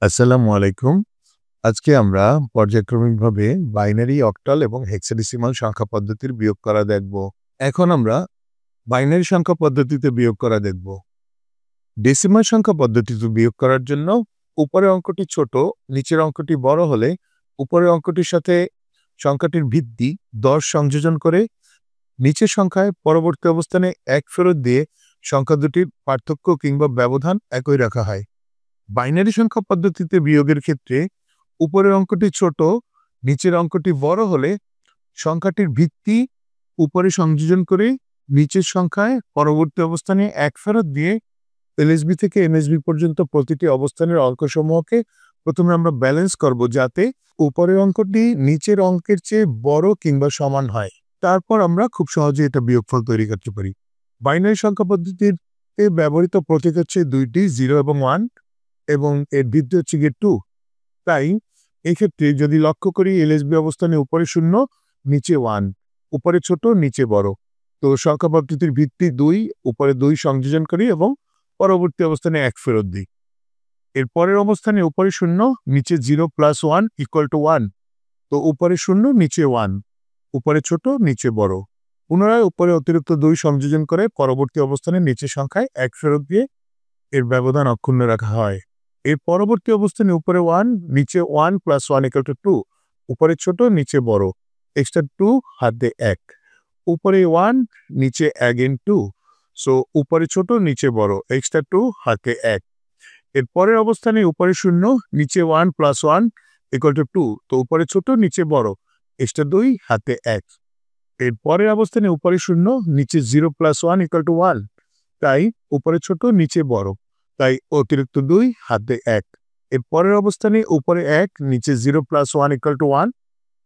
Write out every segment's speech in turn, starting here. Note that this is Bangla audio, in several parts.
আসসালামু আলাইকুম। আজকে আমরা পর্যায়ক্রমিকভাবে বাইনারি, অক্টাল এবং হেক্সাডেসিমাল সংখ্যা পদ্ধতির বিয়োগ করা দেখব। এখন আমরা বাইনারি সংখ্যা পদ্ধতিতে বিয়োগ করা দেখব। ডেসিমাল সংখ্যা পদ্ধতিতে বিয়োগ করার জন্য উপরের অঙ্কটি ছোট, নিচের অঙ্কটি বড় হলে উপরের অঙ্কটির সাথে সংখ্যাটির ভিত্তি 10 সংযোজন করে নিচের সংখ্যায় পরবর্তী অবস্থানে 1 ফেরত দিয়ে সংখ্যা দুটির পার্থক্য কিংবা ব্যবধান একই রাখা হয়। বাইনারি সংখ্যা পদ্ধতিতে বিয়োগের ক্ষেত্রে উপরের অঙ্কটি ছোট, নিচের অঙ্কটি বড় হলে সংখ্যাটির ভিত্তি উপরে সংযোজন করে নিচের সংখ্যায় পরবর্তী অবস্থানে 1 ফেরত দিয়ে এলএসবি থেকে এমএসবি পর্যন্ত প্রতিটি অবস্থানের অঙ্কসমূহকে প্রথমে আমরা ব্যালেন্স করব, যাতে উপরের অঙ্কটি নিচের অঙ্কের চেয়ে বড় কিংবা সমান হয়। তারপর আমরা খুব সহজে এটা বিয়োগফল তৈরি করতে পারি। বাইনারি সংখ্যা পদ্ধতিতে ব্যবহৃত প্রতীক হচ্ছে দুইটি, 0 এবং 1, এবং এর ভিত্তি হচ্ছে গিয়ে 2। তাই এক্ষেত্রে যদি লক্ষ্য করি, এলএসবি অবস্থানে উপরে 0, নিচে 1, উপরে ছোট, নিচে বড়, তো সংখ্যা পদ্ধতির ভিত্তি 2, উপরে 2 সংযোজন করি এবং পরবর্তী অবস্থানে 1 ফেরত দিই। এর পরের অবস্থানে উপরে 0, নিচে 0 প্লাস 1 ইকুয়াল টু 1, তো উপরে 0, নিচে 1, উপরে ছোট, নিচে বড়। পুনরায় উপরে অতিরিক্ত 2 সংযোজন করে পরবর্তী অবস্থানে নিচের সংখ্যায় 1 ফেরত দিয়ে এর ব্যবধান অক্ষুণ্ণ রাখা হয়। এর পরবর্তী অবস্থানে উপরে 1, নিচে 1 প্লাস 1 ইকুয়াল টু 2, উপরে ছোট, নিচে বড়, এক্সট্রা 2 হাতে 1, উপরে 1, নিচে অ্যাগেন 2, সো উপরে ছোট, নিচে বড়, এক্সট্রা 2 হাতে 1। এর পরের অবস্থানে উপরে 0, নিচে 1 প্লাস 1 ইকুয়াল টু 2, তো উপরে ছোট, নিচে বড়, এক্সট্রা 2 হাতে 1। এর পরের অবস্থানে উপরে 0, নিচে 0 প্লাস 1 ইকুয়াল টু 1, তাই উপরে ছোট, নিচে বড়, তাই অতিরিক্ত 2 হাতে 1। এর পরের অবস্থানে উপরে 1, নিচে 0 প্লাস 1 ইকুয়াল টু 1,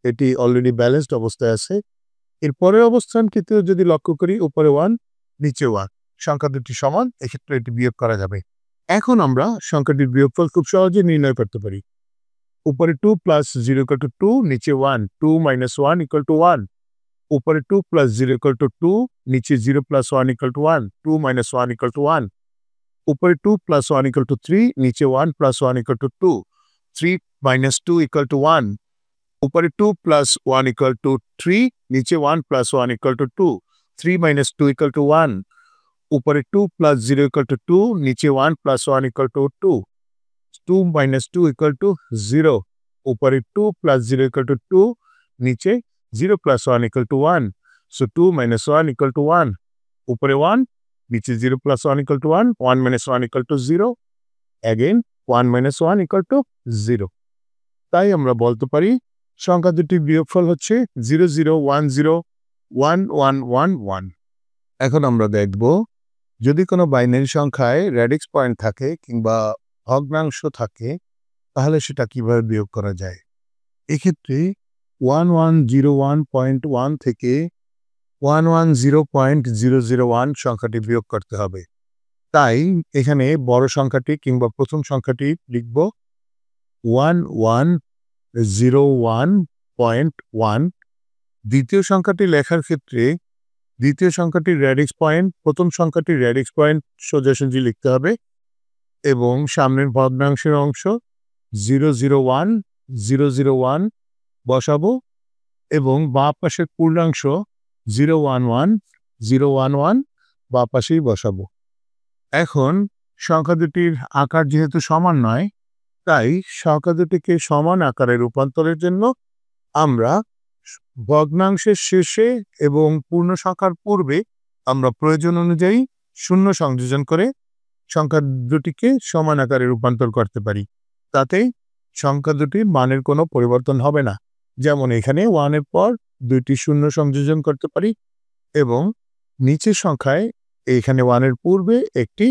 এটি অলরেডি ব্যালেন্সড অবস্থায় আছে। এর পরের অবস্থানটিতেও যদি লক্ষ্য করি, উপরে 1, নিচে 1, সংখ্যা দুটি সমান, এক্ষেত্রে এটি বিয়োগ করা যাবে। এখন আমরা সংখ্যাটির বিয়োগফল খুব সহজে নির্ণয় করতে পারি। উপরে 2 প্লাস 0 ইকুয়াল টু 2, নিচে 1, 2 মাইনাস 1 ইকুয়াল টু 1, উপরে 2 প্লাস 0 ইকুয়াল টু 2, নিচে 0 plus 1 equal to 1, 2 minus 1 equal to 1, উপরে 2 প্লাস 1 ইকুয়াল টু 3, নিচে 1 plus 1 equal to 2, 3 minus 2 equal to 1, উপরে 2 প্লাস 1 ইকুয়াল টু 3, নিচে 1 plus 1 equal to 2, 3 minus 2 equal to 1, উপরে 2 প্লাস 0 ইকুয়াল টু 2, নিচে 1 plus 1 equal to 2, 2 minus 2 equal to 0, উপরে 2 প্লাস 0 ইকুয়াল টু 2, নিচে 0 plus 1 equal to 1, so 2 minus 1 equal to 1, উপরে 1, নিচে 0 plus 1 equal to 1, 1 minus 1 equal to 0, again 1 minus 1 equal to 0। তাই আমরা বলতে পারি সংখ্যা দুটির বিয়োগফল হচ্ছে 0 0 1 0 1 1 1 1। এখন আমরা দেখব, যদি কোনো বাইনারি সংখ্যায় রেডিক্স পয়েন্ট থাকে কিংবা ভগ্নাংশ থাকে, তাহলে সেটা কিভাবে বিয়োগ করা যায়। এক্ষেত্রে 1101.1 থেকে 110.001 সংখ্যাটি বিয়োগ করতে হবে। তাই এখানে বড় সংখ্যাটি কিংবা প্রথম সংখ্যাটি লিখব 1101.1। দ্বিতীয় সংখ্যাটি লেখার ক্ষেত্রে দ্বিতীয় সংখ্যাটির রেডিক্স পয়েন্ট প্রথম সংখ্যাটির রেডিক্স পয়েন্ট সোজাসুজি লিখতে হবে এবং সামনের ভগ্নাংশের অংশ 001 বসাবো এবং বাঁ পাশের পূর্ণাংশ 011 বাঁ পাশেই বসাবো। এখন সংখ্যা দুটির আকার যেহেতু সমান নয়, তাই সংখ্যা দুটিকে সমান আকারে রূপান্তরের জন্য আমরা ভগ্নাংশের শেষে এবং পূর্ণ সংখ্যার পূর্বে আমরা প্রয়োজন অনুযায়ী শূন্য সংযোজন করে সংখ্যা দুটিকে সমান আকারে রূপান্তর করতে পারি। তাতে সংখ্যা দুটির মানের কোনো পরিবর্তন হবে না। যেমন এখানে 1 এর পর 2টি শূন্য সংযোজন করতে পারি এবং নিচের সংখ্যায় এখানে 1 এর পূর্বে একটি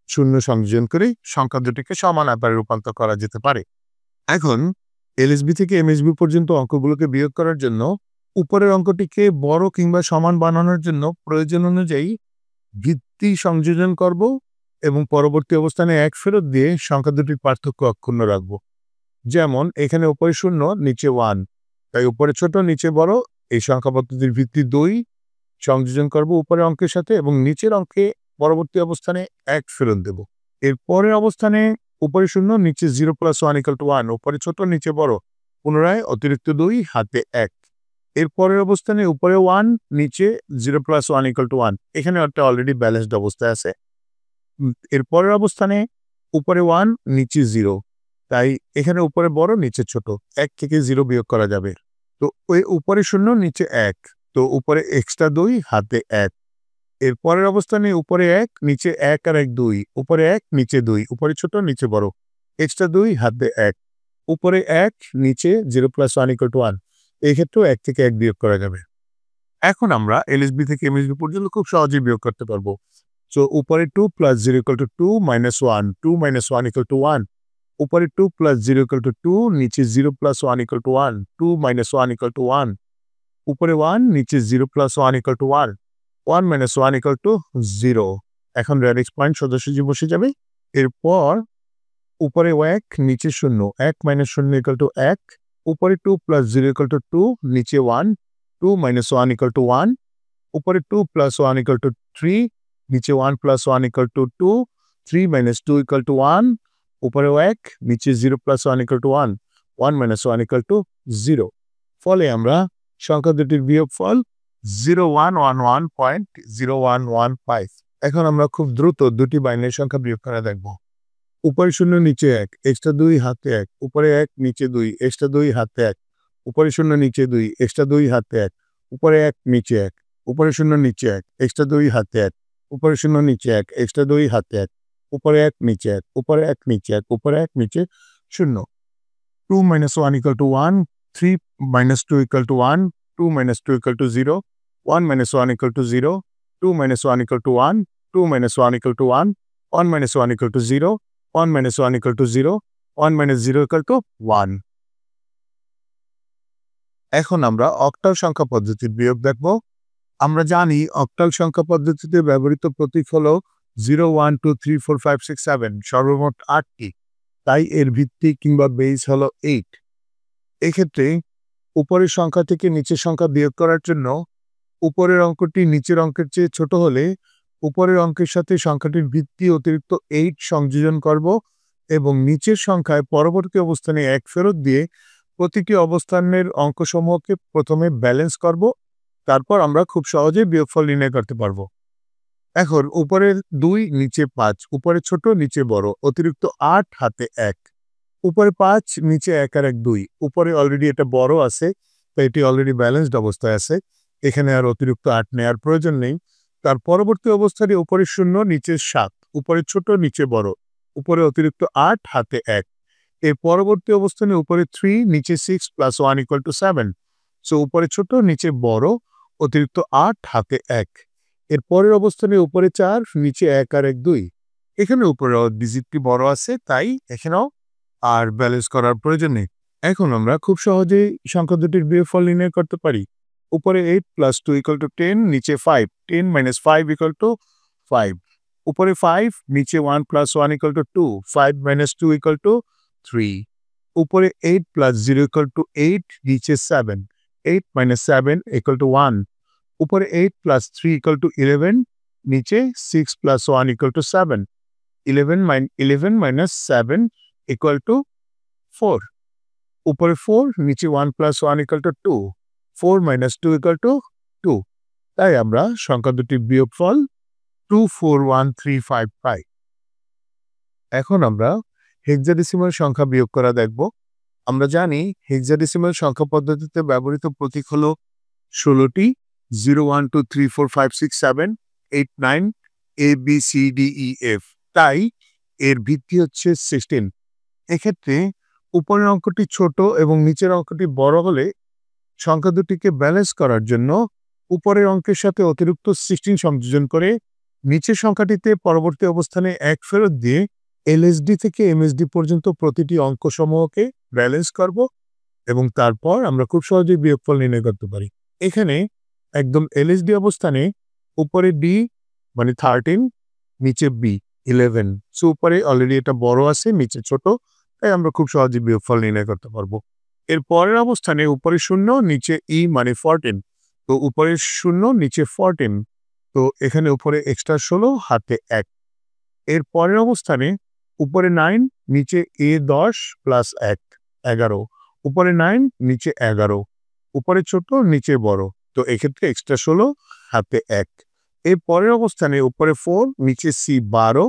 শূন্য সংযোজন করে সংখ্যা দুটিকে সমান আকারে রূপান্তর করা যেতে পারে। এখন এলএসবি থেকে এমএসবি পর্যন্ত অঙ্কগুলোকে বিয়োগ করার জন্য উপরের অঙ্কটিকে বড় কিংবা সমান বানানোর জন্য প্রয়োজন অনুযায়ী ভিত্তি সংযোজন করব এবং পরবর্তী অবস্থানে 1 ফেরত দিয়ে সংখ্যা দুটির পার্থক্য অক্ষুণ্ণ রাখব। যেমন এখানে উপরে 0, নিচে 1, তাই উপরে ছোট, নিচে বড়, এই সংখ্যা পদ্ধতির ভিত্তি 2 সংযোজন করব উপরের অঙ্কের সাথে এবং নিচের অঙ্কে পরবর্তী অবস্থানে 1 ফেরত দেব। এর পরের অবস্থানে উপরে 0 নিচে 0 প্লাস 1 ইকুয়াল টু 1, উপরে ছোট নিচে বড়, পুনরায় অতিরিক্ত 2 হাতে 1। এর পরের অবস্থানে উপরে 1 নিচে 0 প্লাস 1 ইকুয়াল টু 1, এখানে একটা অলরেডি ব্যালেন্সড অবস্থায় আছে। এর পরের অবস্থানে উপরে 1 নিচে 0, তাই এখানে উপরে বড় নিচে ছোট, 1 থেকে 0 বিয়োগ করা যাবে। তো ওই উপরে 0 নিচে 1, তো উপরে এক্সট্রা 2 হাতে 1। এর পরের অবস্থানে উপরে 1 নিচে 1 আর 1 2, উপরে 1 নিচে 2, উপরে ছোট নিচে বড়, এক্সট্রা 2 হাতে 1, উপরে 1 নিচে 0 প্লাস 1 ইকুয়াল টু 1, এই ক্ষেত্রেও 1 থেকে 1 বিয়োগ করা যাবে। এখন আমরা এলএসবি থেকে এমএসবি পর্যন্ত খুব সহজেই বিয়োগ করতে পারবো। সো উপরে 2 plus 0 equal to 2 minus 1, 2 minus 1 equal to 1, উপরে 2 প্লাস 0 ইকুয়াল টু 2 নিচে 0 plus 1 equal to 1, 2 minus 1 equal to 1, উপরে 1 নিচে 0 plus 1 equal to 1, 1 minus 1 equal to 0। এখন রেডিক্স পয়েন্ট সোজাসুজি বসে যাবে। এরপর উপরে 1 নিচে 0, 1 মাইনাস 0 ইকুয়াল টু 1, উপরে 2 প্লাস 0 ইকুয়াল টু 2 নিচে 1, 2 মাইনাস 1 ইকুয়াল টু 1, উপরে 2 প্লাস 1 ইকুয়াল টু 3 নিচে 1 plus 1 equal to 2, 3 minus 2 equal to 1, উপরে 1 নিচে 0 plus 1 equal to 1, 1 minus 1 equal to 0। ফলে আমরা সংখ্যা দুটির বিয়োগফল 0111.0115। এখন আমরা খুব দ্রুত দুটি বাইনারি সংখ্যা বিয়োগ করা দেখব। উপরে 0 নিচে 1, এক্সট্রা 2 হাতে 1, উপরে 1 নিচে 2, এক্সট্রা 2 হাতে 1, উপরে 0 নিচে 2, এক্সট্রা 2 হাতে 1, উপরে 1 নিচে 1, উপরে 0 নিচে 1, এক্সট্রা 2 হাতে 1, উপরে 0 নিচে 1, এক্সট্রা 2 হাতে 1, উপরে 1 নিচে 1, উপরে 1 নিচে 1, উপরে 1 নিচে 0। 2 minus 1 equal to 1, 3 minus 2 equal to 1, 2 minus 2 equal to 0, 1 minus 1 equal to 0, 2 minus 1 equal to 1, 2 minus 1 equal to 1, 1 minus 1 equal to 0, 1 minus 1 equal to 0, 1 minus 0 equal to 1। এখন আমরা অক্টাল সংখ্যা পদ্ধতির বিয়োগ দেখব। আমরা জানি অক্টাল সংখ্যা পদ্ধতিতে ব্যবহৃত প্রতীক হলো 0 1 2 3 4 5 6 7, সর্বমোট 8টি, তাই এর ভিত্তি কিংবা বেস হলো 8। এক্ষেত্রে উপরের সংখ্যা থেকে নিচের সংখ্যা বিয়োগ করার জন্য উপরের অঙ্কটি নিচের অঙ্কের চেয়ে ছোট হলে উপরের অঙ্কের সাথে সংখ্যাটির ভিত্তি অতিরিক্ত 8 সংযোজন করব এবং নিচের সংখ্যায় পরবর্তী অবস্থানে 1 ফেরত দিয়ে প্রতিটি অবস্থানের অঙ্কসমূহকে প্রথমে ব্যালেন্স করব, তারপর আমরা খুব সহজেই বিয়োগফল নির্ণয় করতে পারবো। এখন উপরে 2 নিচে 5, উপরে ছোট নিচে বড়, অতিরিক্ত 8 হাতে 1, উপরে 5 নিচে 1 আর 1 2, উপরে অলরেডি এটা বড় আছে, তাই এটি অলরেডি ব্যালেন্সড অবস্থায় আছে, এখানে আর অতিরিক্ত 8 নেওয়ার প্রয়োজন নেই। তার পরবর্তী অবস্থানে উপরে 0 নিচে 7, উপরে ছোট নিচে বড়, উপরে অতিরিক্ত 8 হাতে 1, এর পরবর্তী অবস্থানে উপরে 3 নিচে 6 প্লাস 1 ইকুয়াল টু 7, সো উপরে ছোট নিচে বড়, অতিরিক্ত 8 হাতে 1, এর পরের অবস্থানে উপরে 4 নিচে 1 আর 1 2, এখানে উপরে ডিজিটটি বড় আছে, তাই এখানেও আর ব্যালেন্স করার প্রয়োজন নেই। এখন আমরা খুব সহজেই সংখ্যা দুটির বিয়োগফল নির্ণয় করতে পারি। উপরে 8 প্লাস 2 ইকুয়াল টু 10, নিচে 5, 10 মাইনাস 5 ইকুয়াল টু 5, উপরে 5 নিচে 1 plus 1 equal to 2, 5 minus 2 equal to 3, উপরে 8 প্লাস 0 ইকুয়াল টু 8, নিচে 7, 8 মাইনাস 7 ইকুয়াল টু 1, উপরে 8 প্লাস 3 ইকুয়াল টু 11, নিচে 6 plus 1 equal to 7, 11 minus 7 equal to 4, উপরে 4 নিচে 1 plus 1 equal to 2, 4 minus 2 equal to 2, তাই আমরা সংখ্যা দুটির বিয়োগফল 24135 পাই। এখন আমরা হেক্সাডেসিমাল সংখ্যা বিয়োগ করা দেখব। আমরা জানি হেক্সাডেসিমাল সংখ্যা পদ্ধতিতে ব্যবহৃত প্রতীক হলো 16টি, 0 1 2 3 4 5 6 7 8 9 ABCDEF, তাই এর ভিত্তি হচ্ছে 16। এক্ষেত্রে উপরের অঙ্কটি ছোট এবং নিচের অঙ্কটি বড় হলে সংখ্যা দুটিকে ব্যালেন্স করার জন্য উপরের অঙ্কের সাথে অতিরিক্ত 16 সংযোজন করে নিচের সংখ্যাটিতে পরবর্তী অবস্থানে 1 ফেরত দিয়ে এলএসডি থেকে এমএসডি পর্যন্ত প্রতিটি অঙ্কসমূহকে ব্যালেন্স করব এবং তারপর আমরা খুব সহজেই বিয়োগফল নির্ণয় করতে পারি। এখানে একদম এলএসডি অবস্থানে উপরে ডি মানে 13, নিচে বি 11, সো উপরে অলরেডি এটা বড় আছে, নিচে ছোট, তাই আমরা খুব সহজেই বিয়োগফল নির্ণয় করতে পারবো। এর পরের অবস্থানে উপরে 0 নিচে ই মানে 14, তো উপরে 0 নিচে 14, তো এখানে উপরে এক্সট্রা 16 হাতে 1, এর পরের অবস্থানে উপরে 9 নিচে a 10 প্লাস 1 11 উপরে 9 নিচে 11 উপরে ছোট নিচে বড় তো এক্ষেত্রে এক্সট্রা 16 হাতে 1 এর পরের অবস্থানে উপরে 4 নিচে c 12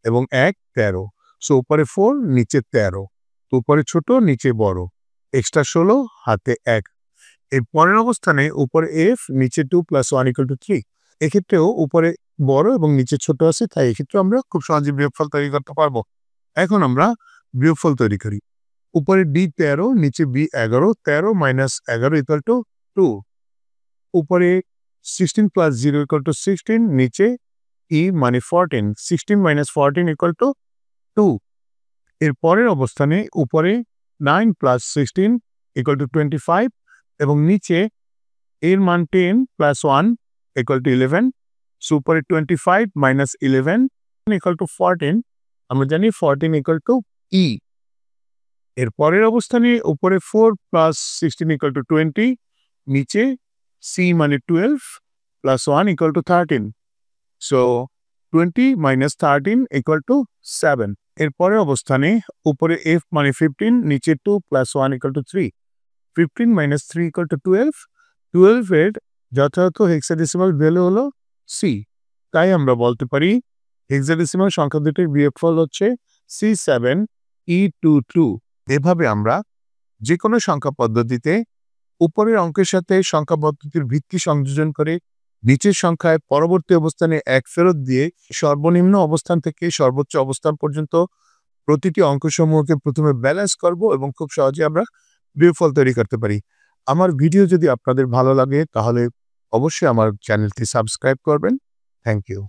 এবং 1 13 সো উপরে 4 নিচে 13 তো উপরে ছোট নিচে বড় এক্সট্রা 16 হাতে 1 এর পরের অবস্থানে উপরে f নিচে 2 প্লাস 1 ইকুয়াল টু 3 এক্ষেত্রেও উপরে বড় এবং নিচে ছোট আছে তাই এক্ষেত্রে আমরা খুব সহজে বিয়োগফল তৈরি করতে পারবো এখন আমরা বিয়োগফল তৈরি করি উপরে d 13 নিচে b 11 13 মাইনাস 11 ইকুয়াল টু 2 উপরে 16 প্লাস 0 ইকুয়াল টু 16 নিচে e মানে 14 16 মাইনাস 14 ইকুয়াল টু 2 এর পরের অবস্থানে উপরে 9 প্লাস 16 ইকুয়াল টু 25 এবং নিচে এর মান 10 প্লাস 1 ইকুয়াল টু 11 সো উপরে 25 মাইনাস 11 ইকুয়াল টু 14 আমরা জানি 14 ইকুয়াল টু e এর পরের অবস্থানে উপরে 4 প্লাস 16 ইকুয়াল টু 20 নিচে c মানে 12 plus 1 equal to 13 so 20 minus 13 equal to 7 এর পরের অবস্থানে উপরে f মানে 15 নিচে 2 plus 1 equal to 3 15 minus 3 equal to 12 12 এর যথাযথ হেক্সাডেসিমাল ভ্যালু হলো c তাই আমরা বলতে পারি হেক্সাডেসিমাল সংখ্যা দুটির বিয়োগফল হচ্ছে C7E22 এভাবে আমরা যে কোনো সংখ্যা পদ্ধতিতে উপরের অঙ্কের সাথে সংখ্যা পদ্ধতির ভিত্তি সংযোজন করে নিচের সংখ্যায় পরবর্তী অবস্থানে 1 ফেরত দিয়ে সর্বনিম্ন অবস্থান থেকে সর্বোচ্চ অবস্থান পর্যন্ত প্রতিটি অঙ্কসমূহকে প্রথমে ব্যালেন্স করব এবং খুব সহজে আমরা বিয়োগফল তৈরি করতে পারি আমার ভিডিও যদি আপনাদের ভালো লাগে তাহলে অবশ্যই আমার চ্যানেলটি সাবস্ক্রাইব করবেন থ্যাংক ইউ